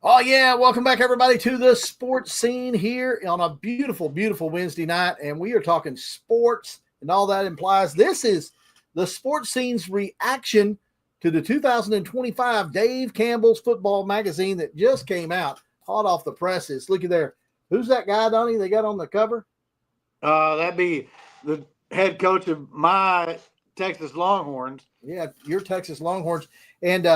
Oh, yeah. Welcome back, everybody, to the sports scene here on a beautiful, beautiful Wednesday night. And we are talking sports, and all that implies this is the sports scene's reaction to the 2025 Dave Campbell's football magazine that just came out, hot off the presses. Looky there. Who's that guy, Donnie, they got on the cover? That'd be the head coach of my Texas Longhorns. Yeah, your Texas Longhorns. And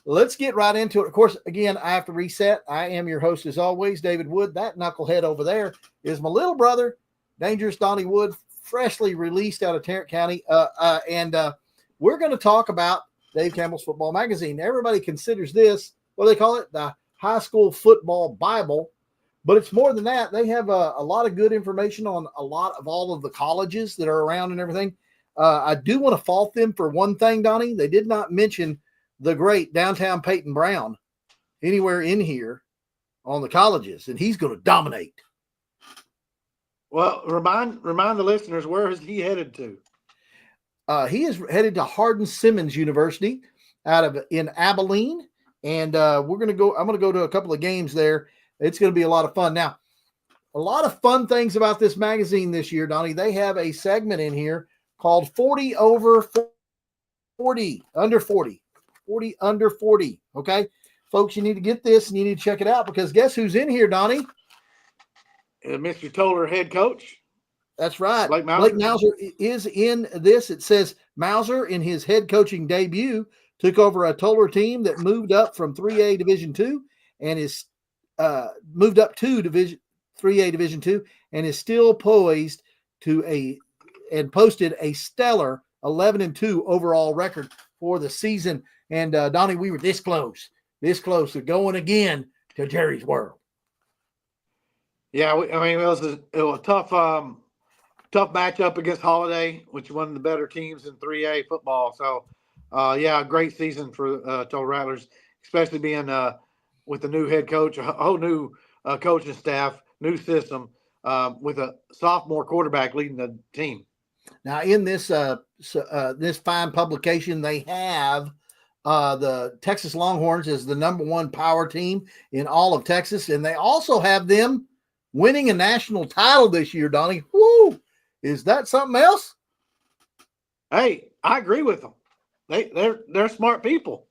let's get right into it. Of course, again, I have to reset. I am your host, as always, David Wood. That knucklehead over there is my little brother, Dangerous Donnie Wood, freshly released out of Tarrant County. And we're going to talk about Dave Campbell's Football Magazine. Everybody considers this, what do they call it? The high school football Bible. But it's more than that. They have a lot of good information on a lot of all of the colleges that are around and everything. I do want to fault them for one thing, Donnie. They did not mention the great downtown Peyton Brown anywhere in here on the colleges, and he's going to dominate. Well, remind the listeners, where is he headed to? He is headed to Hardin-Simmons University in Abilene, and we're going to go. I'm going to go to a couple of games there. It's going to be a lot of fun. Now, a lot of fun things about this magazine this year, Donnie. They have a segment in here called 40 over 40, under 40, 40 under 40. Okay, folks, you need to get this and you need to check it out because guess who's in here, Donnie? Mr. Toller, head coach. That's right. Blake Mauser is in this. It says Mauser, in his head coaching debut, took over a Toller team that moved up from 3A Division II and is moved up to 3A Division II and is still poised and posted a stellar 11-2 overall record for the season. And Donnie, we were this close to going again to Jerry's World. Yeah, it was a tough matchup against Holiday, which is one of the better teams in 3A football. So, a great season for Toll Rattlers, especially being with the new head coach, a whole new coaching staff, new system, with a sophomore quarterback leading the team. Now, in this this fine publication, they have the Texas Longhorns as the number one power team in all of Texas, and they also have them winning a national title this year, Donnie. Woo! Is that something else? Hey, I agree with them. They're smart people.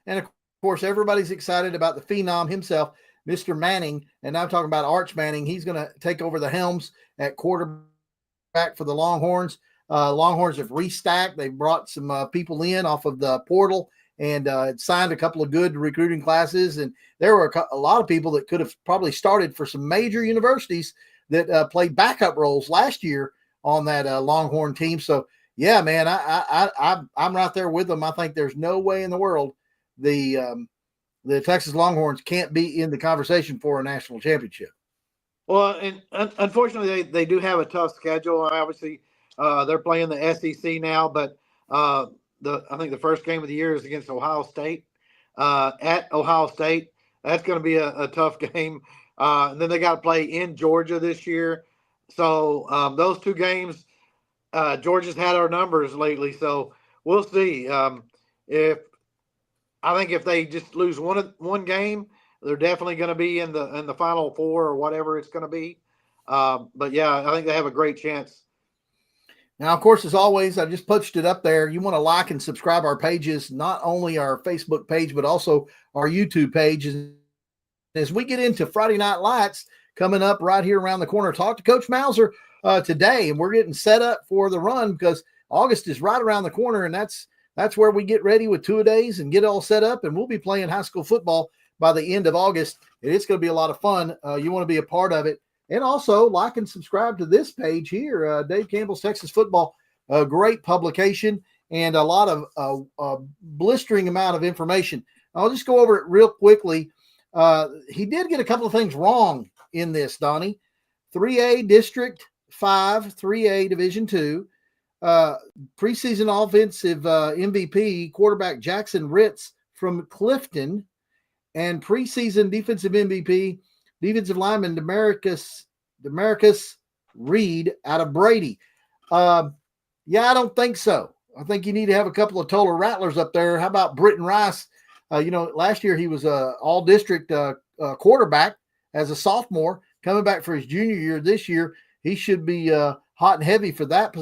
And of course, everybody's excited about the phenom himself, Mr. Manning. And I'm talking about Arch Manning. He's going to take over the helms at quarterback for the Longhorns. Longhorns have restacked. They brought some people in off of the portal and signed a couple of good recruiting classes. And there were a lot of people that could have probably started for some major universities that played backup roles last year on that Longhorn team. So, yeah, man, I'm right there with them. I think there's no way in the world the Texas Longhorns can't be in the conversation for a national championship. Well, and unfortunately, they do have a tough schedule. Obviously, they're playing the SEC now, but I think the first game of the year is against Ohio State. At Ohio State, that's going to be a tough game. And then they got to play in Georgia this year. So those two games, Georgia's had our numbers lately. So we'll see. I think if they just lose one game, they're definitely going to be in the Final Four or whatever it's going to be. But yeah, I think they have a great chance. Now, of course, as always, I just pushed it up there. You want to like and subscribe our pages, not only our Facebook page, but also our YouTube page. As we get into Friday Night Lights coming up right here around the corner, talk to Coach Mauser today, and we're getting set up for the run because August is right around the corner, and that's where we get ready with two-a-days and get all set up, and we'll be playing high school football by the end of August, and it's going to be a lot of fun. You want to be a part of it. And also like and subscribe to this page here, Dave Campbell's Texas Football, a great publication and a lot of blistering amount of information. I'll just go over it real quickly. He did get a couple of things wrong in this, Donnie. 3A District 5, 3A Division 2, preseason offensive MVP, quarterback Jackson Ritz from Clifton, and preseason defensive MVP, defensive lineman Demarcus Reed out of Brady. I don't think so. I think you need to have a couple of Toller Rattlers up there. How about Britton Rice Last year he was a all district quarterback as a sophomore, coming back for his junior year. This year he should be hot and heavy for that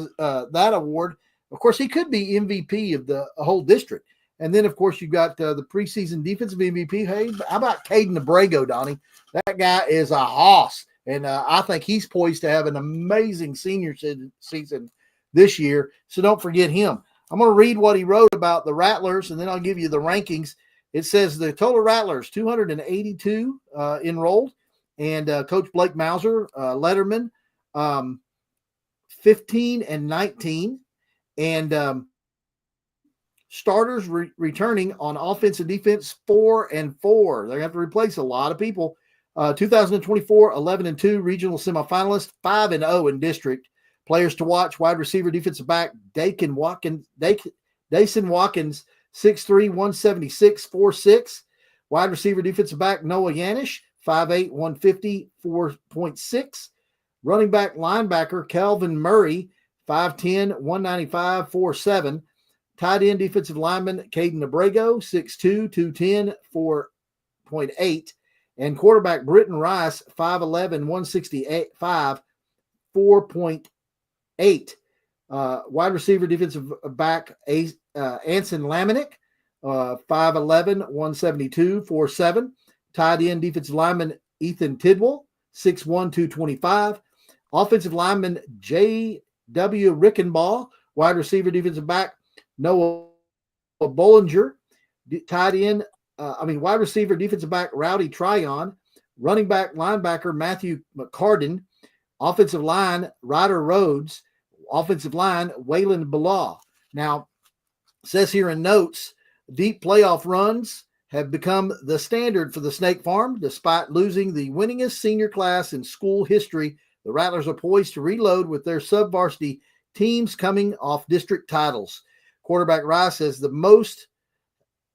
award. Of course, he could be MVP of the whole district. And then, of course, you've got the preseason defensive MVP. Hey, how about Caden Abrego, Donnie? That guy is a hoss. And I think he's poised to have an amazing senior season this year. So don't forget him. I'm going to read what he wrote about the Rattlers, and then I'll give you the rankings. It says the total Rattlers, 282 enrolled. And Coach Blake Mauser, Letterman, 15 and 19. And starters returning on offense and defense, 4 and 4. They're going to have to replace a lot of people. 2024, 11 and 2, regional semifinalist, 5 and 0 in district. Players to watch: wide receiver, defensive back, Dason Watkins, 6'3", 176, 4'6". Wide receiver, defensive back, Noah Yanish, 5'8", 150, 4.6. Running back, linebacker, Calvin Murray, 5'10", 195, 4'7". Tight end, defensive lineman, Caden Abrego, 6'2", 210, 4.8. And quarterback, Britton Rice, 5'11", 165, 4.8. Wide receiver, defensive back, Anson Lamanik, 5'11", 172, 4'7". Tight end, defensive lineman, Ethan Tidwell, 6'1", 225. Offensive lineman, J.W. Rickenbaugh. Wide receiver, defensive back, Noah Bollinger. Wide receiver, defensive back, Rowdy Tryon. Running back, linebacker, Matthew McCarden. Offensive line, Ryder Rhodes. Offensive line, Waylon Balaw. Now, it says here in notes, deep playoff runs have become the standard for the Snake Farm. Despite losing the winningest senior class in school history, the Rattlers are poised to reload with their sub-varsity teams coming off district titles. Quarterback Rice has the most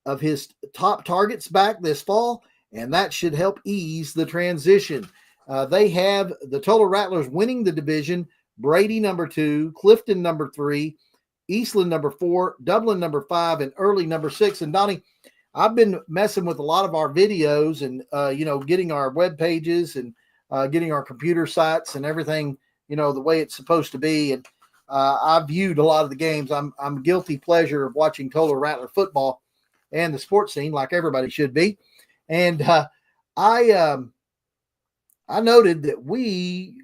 of his top targets back this fall, and that should help ease the transition. They have the total Rattlers winning the division: Brady number 2, Clifton number 3, Eastland number 4, Dublin number 5, and Early number 6. And Donnie, I've been messing with a lot of our videos and getting our web pages and getting our computer sites and everything the way it's supposed to be. And I've viewed a lot of the games. I'm guilty pleasure of watching Total Rattler football and the sports scene, like everybody should be. And I noted that we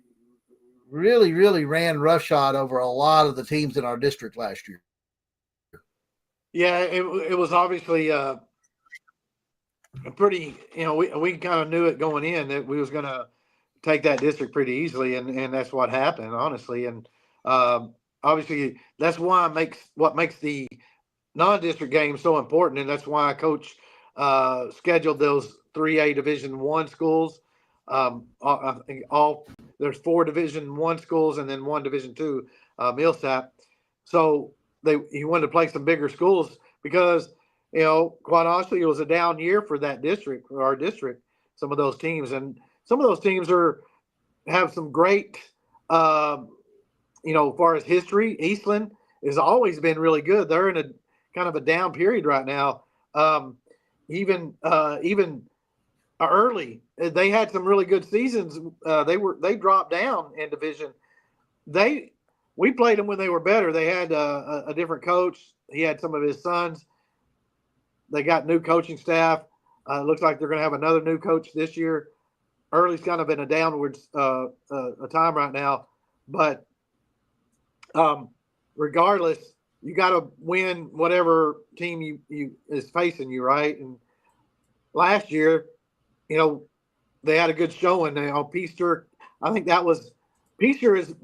really, really ran roughshod over a lot of the teams in our district last year. Yeah, it was obviously a pretty, we kind of knew it going in that we was going to take that district pretty easily, and that's what happened, honestly. And obviously that's what makes the non-district games so important, and that's why Coach scheduled those 3A Division I schools. I think there's 4 Division I schools and then 1 Division II, Millsap. So he wanted to play some bigger schools because, quite honestly, it was a down year for that district, for our district, some of those teams. And some of those teams have some great, as far as history. Eastland has always been really good. They're in a kind of a down period right now. Even early, they had some really good seasons. They dropped down in division. We played them when they were better. They had a different coach. He had some of his sons. They got new coaching staff. It looks like they're going to have another new coach this year. Early's kind of in a downwards time right now, but regardless, you got to win whatever team you is facing you, right? And last year, they had a good showing. Peaster, I think Peaster is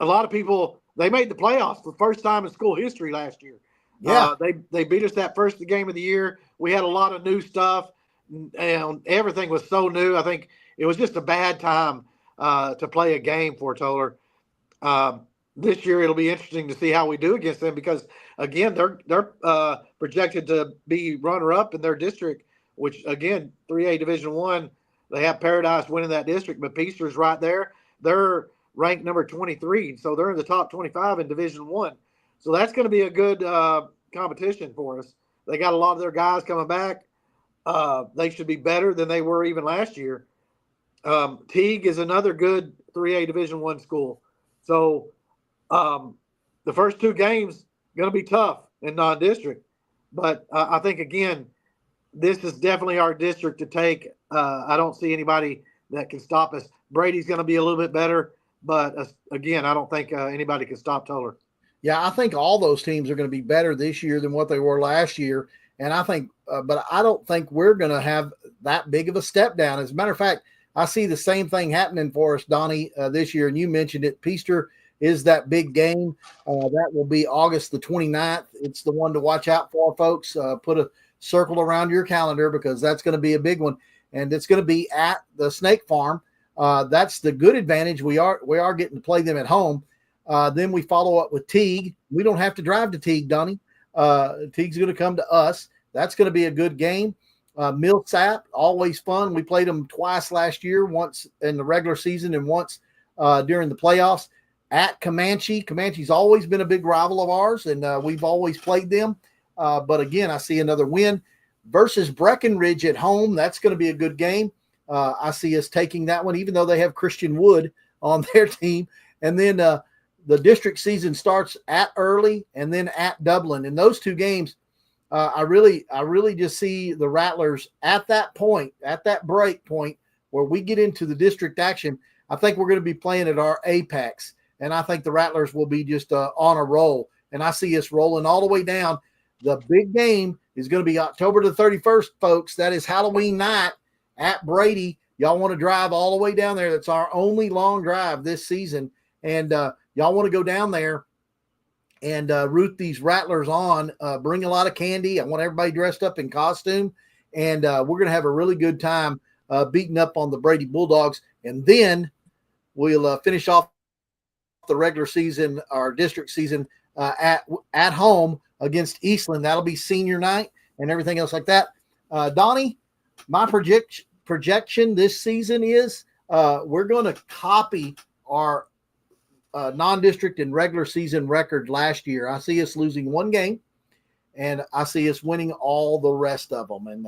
a lot of people. They made the playoffs for the first time in school history last year. Yeah, they beat us that first game of the year. We had a lot of new stuff, and everything was so new. I think it was just a bad time to play a game for Toller. This year it'll be interesting to see how we do against them because again they're projected to be runner-up in their district, which again 3A Division I. They have Paradise winning that district, but Peaster's right there. They're ranked number 23, so they're in the top 25 in Division I. So that's going to be a good competition for us. They got a lot of their guys coming back. They should be better than they were even last year. Teague is another good 3A Division I school. So the first two games going to be tough in non-district. But I think, again, this is definitely our district to take. I don't see anybody that can stop us. Brady's going to be a little bit better. But, again, I don't think anybody can stop Toller. Yeah, I think all those teams are going to be better this year than what they were last year. And I think, but I don't think we're going to have that big of a step down. As a matter of fact, I see the same thing happening for us, Donnie, this year. And you mentioned it. Peaster is that big game. That will be August the 29th. It's the one to watch out for, folks. Put a circle around your calendar because that's going to be a big one. And it's going to be at the Snake Farm. That's the good advantage. We are getting to play them at home. Then we follow up with Teague. We don't have to drive to Teague, Donnie. Teague's going to come to us. That's going to be a good game. Millsap, always fun. We played them twice last year, once in the regular season and once during the playoffs. At Comanche. Comanche's always been a big rival of ours, and we've always played them. But again, I see another win versus Breckenridge at home. That's going to be a good game. I see us taking that one, even though they have Christian Wood on their team. And then the district season starts at Early and then at Dublin. In those two games, I really just see the Rattlers at that point, at that break point where we get into the district action. I think we're going to be playing at our apex, and I think the Rattlers will be just on a roll. And I see us rolling all the way down. The big game is going to be October the 31st, folks. That is Halloween night at Brady. Y'all want to drive all the way down there. That's our only long drive this season. And y'all want to go down there and root these Rattlers on, bring a lot of candy. I want everybody dressed up in costume. And we're going to have a really good time beating up on the Brady Bulldogs. And then we'll finish off the regular season, our district season, at home against Eastland. That'll be senior night and everything else like that. Donnie, my projection this season is we're going to copy our non-district and regular season record last year. I see us losing one game, and I see us winning all the rest of them. And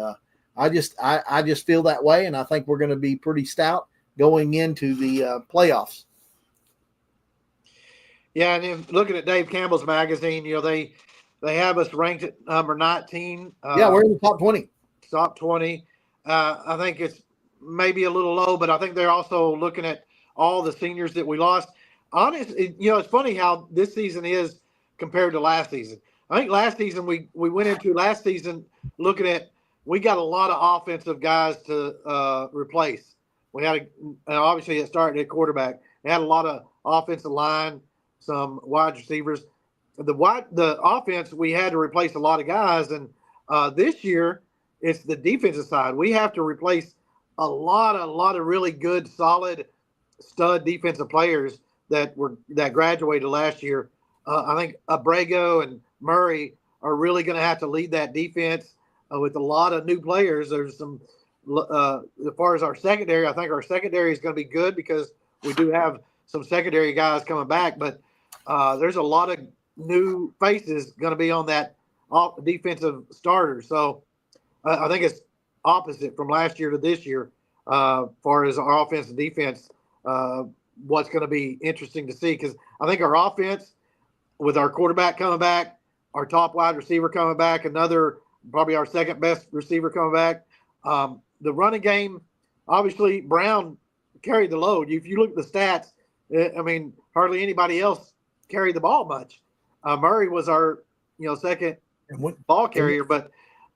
I just feel that way, and I think we're going to be pretty stout going into the playoffs. Yeah, and then looking at Dave Campbell's magazine, they have us ranked at number 19. Yeah, we're in the top 20. Top 20. I think it's maybe a little low, but I think they're also looking at all the seniors that we lost. Honestly, it's funny how this season is compared to last season. I think last season we went into last season looking at we got a lot of offensive guys to replace. We had obviously it started at quarterback. They had a lot of offensive line, some wide receivers. The offense we had to replace a lot of guys, and this year it's the defensive side. We have to replace a lot of really good, solid, stud defensive players that graduated last year. I think Abrego and Murray are really going to have to lead that defense with a lot of new players. There's some, as far as our secondary, I think our secondary is going to be good because we do have some secondary guys coming back, but there's a lot of new faces going to be on that defensive starter. So I think it's opposite from last year to this year as far as our offense and defense. What's going to be interesting to see, because I think our offense, with our quarterback coming back, our top wide receiver coming back, probably our second best receiver coming back, the running game, obviously Brown carried the load. If you look at the stats, I mean, hardly anybody else carried the ball much. Murray was our second ball carrier, but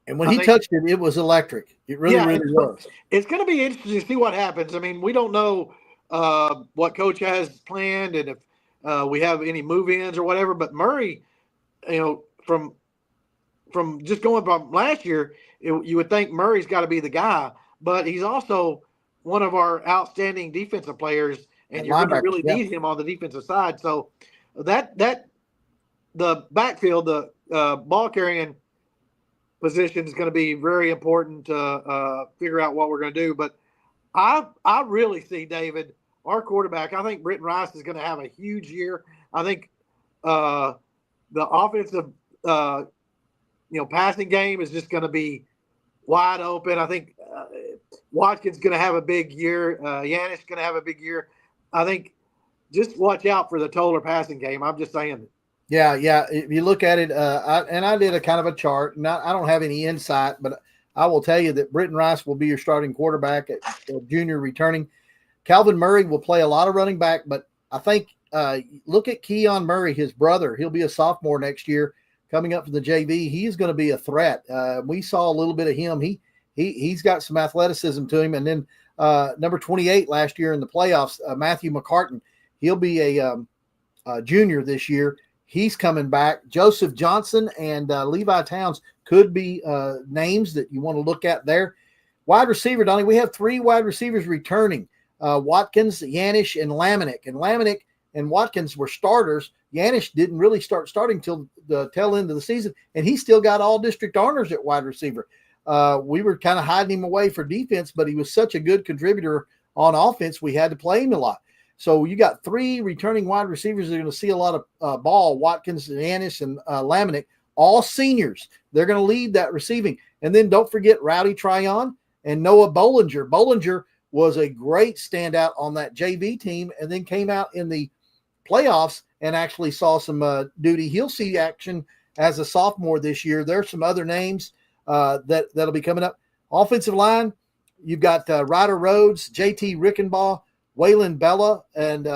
when he touched it, it was electric. It really was. It's going to be interesting to see what happens. I mean, we don't know what coach has planned and if we have any move-ins or whatever. But Murray, from just going from last year, you would think Murray's got to be the guy, but he's also one of our outstanding defensive players, and you're going to really need him on the defensive side. So that the backfield, the ball carrying position is going to be very important to figure out what we're going to do. But I really see, David, our quarterback, I think Britton Rice is going to have a huge year. I think the offensive passing game is just going to be wide open. I think Watkins going to have a big year. Yanis going to have a big year. I think just watch out for the Toller passing game. I'm just saying. Yeah. If you look at it, I did a kind of a chart. I don't have any insight, but I will tell you that Britton Rice will be your starting quarterback at junior returning. Calvin Murray will play a lot of running back, but I think look at Keon Murray, his brother. He'll be a sophomore next year coming up from the JV. He's going to be a threat. We saw a little bit of him. He's got some athleticism to him. And then number 28 last year in the playoffs, Matthew McCartan, he'll be a junior this year. He's coming back. Joseph Johnson and Levi Towns could be names that you want to look at there. Wide receiver, Donnie, we have 3 wide receivers returning. Watkins, Yanish, and Lamanick. And Lamanick and Watkins were starters. Yanish didn't really start starting till the tail end of the season, and he still got all district honors at wide receiver. We were kind of hiding him away for defense, but he was such a good contributor on offense, we had to play him a lot. So you got 3 returning wide receivers that are going to see a lot of ball, Watkins, Yanish, and Lamanick, all seniors. They're going to lead that receiving. And then don't forget Rowdy Tryon and Noah Bollinger. Bollinger was a great standout on that JV team and then came out in the playoffs and actually saw some duty. He'll see action as a sophomore this year. There's some other names that'll be coming up. Offensive line, you've got Ryder Rhodes, JT Rickenbaugh, Waylon Bella, and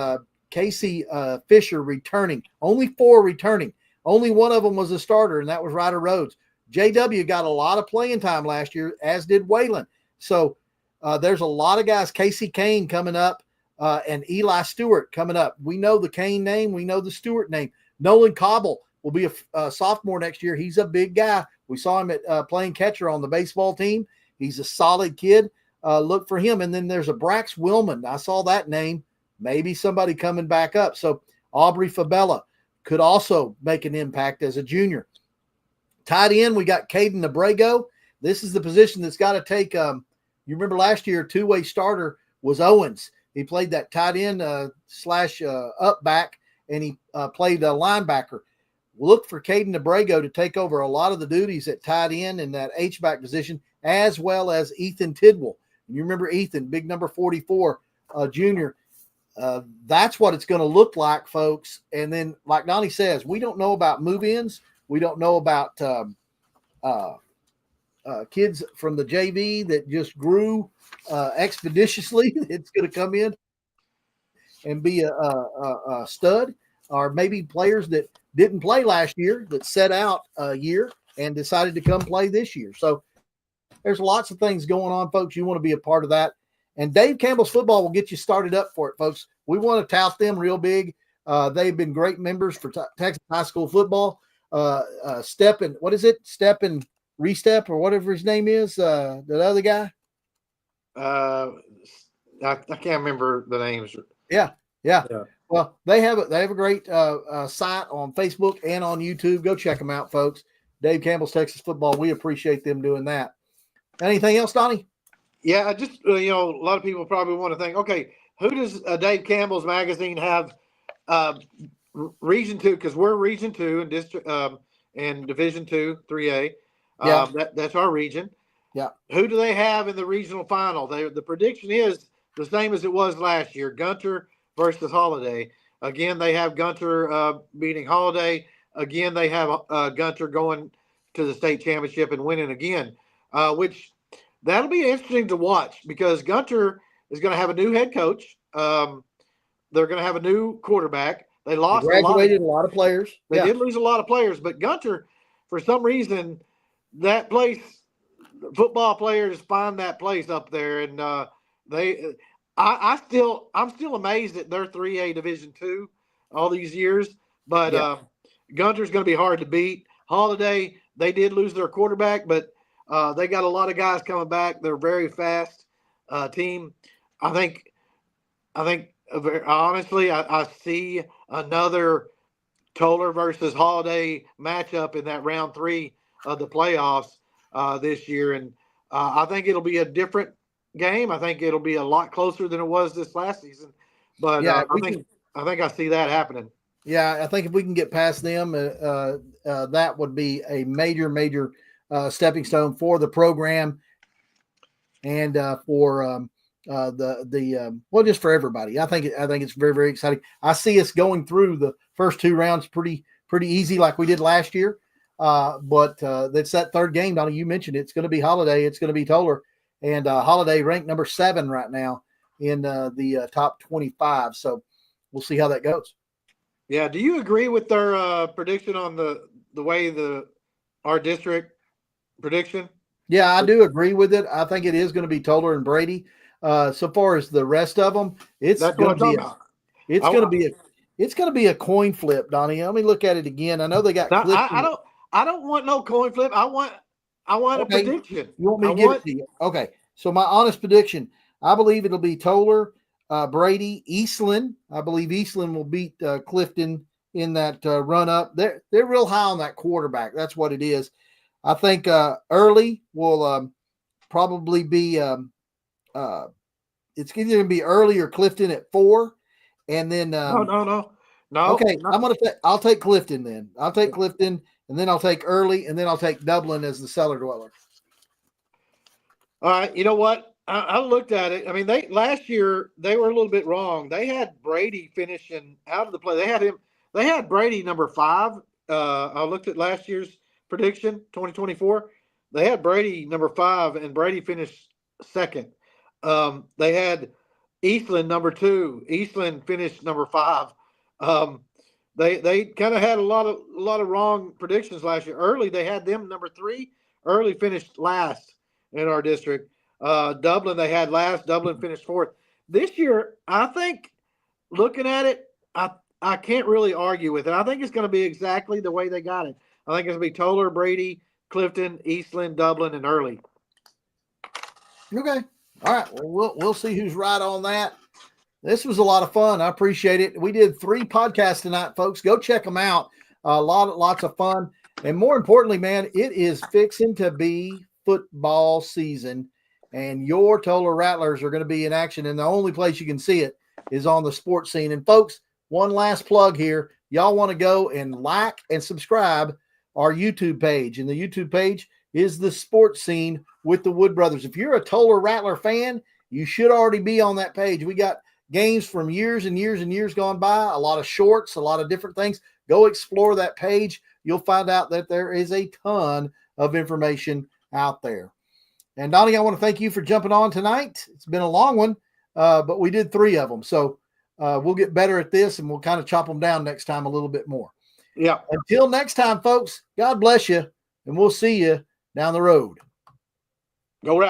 Casey Fisher returning. Only 4 returning. Only one of them was a starter, and that was Ryder Rhodes. JW got a lot of playing time last year, as did Waylon. So there's a lot of guys. Casey Kane coming up and Eli Stewart coming up. We know the Kane name. We know the Stewart name. Nolan Cobble will be a sophomore next year. He's a big guy. We saw him at playing catcher on the baseball team. He's a solid kid. Look for him. And then there's a Brax Willman. I saw that name. Maybe somebody coming back up. So Aubrey Fabella could also make an impact as a junior. Tight end, we got Caden Abrego. This is the position that's got to take you remember last year, 2-way starter was Owens. He played that tight end slash up back, and he played a linebacker. Look for Caden Abrego to take over a lot of the duties at tight end and that H-back position, as well as Ethan Tidwell. You remember Ethan, big number 44, junior. That's what it's going to look like, folks. And then, like Donnie says, we don't know about move-ins. We don't know about kids from the JV that just grew expeditiously. It's going to come in and be a stud, or maybe players that didn't play last year that set out a year and decided to come play this year. So there's lots of things going on, folks. You want to be a part of that. And Dave Campbell's football will get you started up for it, folks. We want to tout them real big. They've been great members for Texas high school football. Step and Restep or whatever his name is, that other guy. I can't remember the names. Yeah. Well, they have a great site on Facebook and on YouTube. Go check them out, folks. Dave Campbell's Texas Football. We appreciate them doing that. Anything else, Donnie? Yeah, just a lot of people probably want to think, okay, who does Dave Campbell's magazine have Region 2? Because we're Region 2 and district and Division 2, 3A. Yeah. That's our region. Yeah. Who do they have in the regional final? The prediction is the same as it was last year, Gunter versus Holiday. Again, they have Gunter beating Holiday. Again, they have Gunter going to the state championship and winning again, which that'll be interesting to watch because Gunter is going to have a new head coach. They're going to have a new quarterback. They lost a lot of players. They did lose a lot of players, but Gunter, for some reason, that place, football players find that place up there, and I'm still amazed at their 3A Division 2 all these years. But Gunter's going to be hard to beat. Holiday, they did lose their quarterback, but they got a lot of guys coming back. They're a very fast team. I think honestly, I see another Toller versus Holiday matchup in that round 3 of the playoffs this year. And I think it'll be a different game. I think it'll be a lot closer than it was this last season. But I think I see that happening. Yeah, I think if we can get past them, that would be a major stepping stone for the program and for well, just for everybody. I think it's very exciting. I see us going through the first two rounds pretty easy, like we did last year. But that's that third game, Donnie. You mentioned it's going to be Holiday. It's going to be Toller, and Holiday ranked number 7 right now in the top 25. So we'll see how that goes. Yeah. Do you agree with their prediction on the way our district prediction? Yeah, I do agree with it. I think it is going to be Toller and Brady. So far as the rest of them, it's That's what going I'm to be talking about. it's going to be it's going to be a coin flip, Donnie. Let me look at it again. I know they got Now, Clifton. I don't want no coin flip. I want a Okay, prediction. you want me to give it to you? Okay, so my honest prediction, I believe it'll be Toller, Brady, Eastland. I believe Eastland will beat Clifton in that run up. They're real high on that quarterback. That's what it is. I think Early will probably be it's either going to be Early or Clifton at 4, and then No. okay, I'll take Clifton then. I'll take Clifton, and then I'll take Early, and then I'll take Dublin as the cellar dweller. All right. You know what? I looked at it. I mean, last year they were a little bit wrong. They had Brady finishing out of the play. They had Brady number 5. I looked at last year's prediction, 2024. They had Brady number 5, and Brady finished second. They had Eastland number 2. Eastland finished number 5. They kind of had a lot of wrong predictions last year. Early they had them number 3. Early finished last in our district. Dublin they had last. Dublin finished 4th. This year, I think, looking at it, I can't really argue with it. I think it's going to be exactly the way they got it. I think it's going to be Toller, Brady, Clifton, Eastland, Dublin, and Early. Okay. All right. Well, we'll see who's right on that. This was a lot of fun. I appreciate it. We did 3 podcasts tonight, folks. Go check them out. Lots of fun. And more importantly, man, it is fixing to be football season, and your Toller Rattlers are going to be in action. And the only place you can see it is on the sports scene. And folks, one last plug here. Y'all want to go and like and subscribe our YouTube page. And the YouTube page is the sports scene with the Wood Brothers. If you're a Toller Rattler fan, you should already be on that page. We got games from years and years gone by, a lot of shorts, a lot of different things. Go explore that page. You'll find out that there is a ton of information out there. And Donnie, I want to thank you for jumping on tonight. It's been a long one, but we did 3 of them. So we'll get better at this, and we'll kind of chop them down next time a little bit more. Yeah. Until next time, folks, God bless you, and we'll see you down the road. Go Rattler.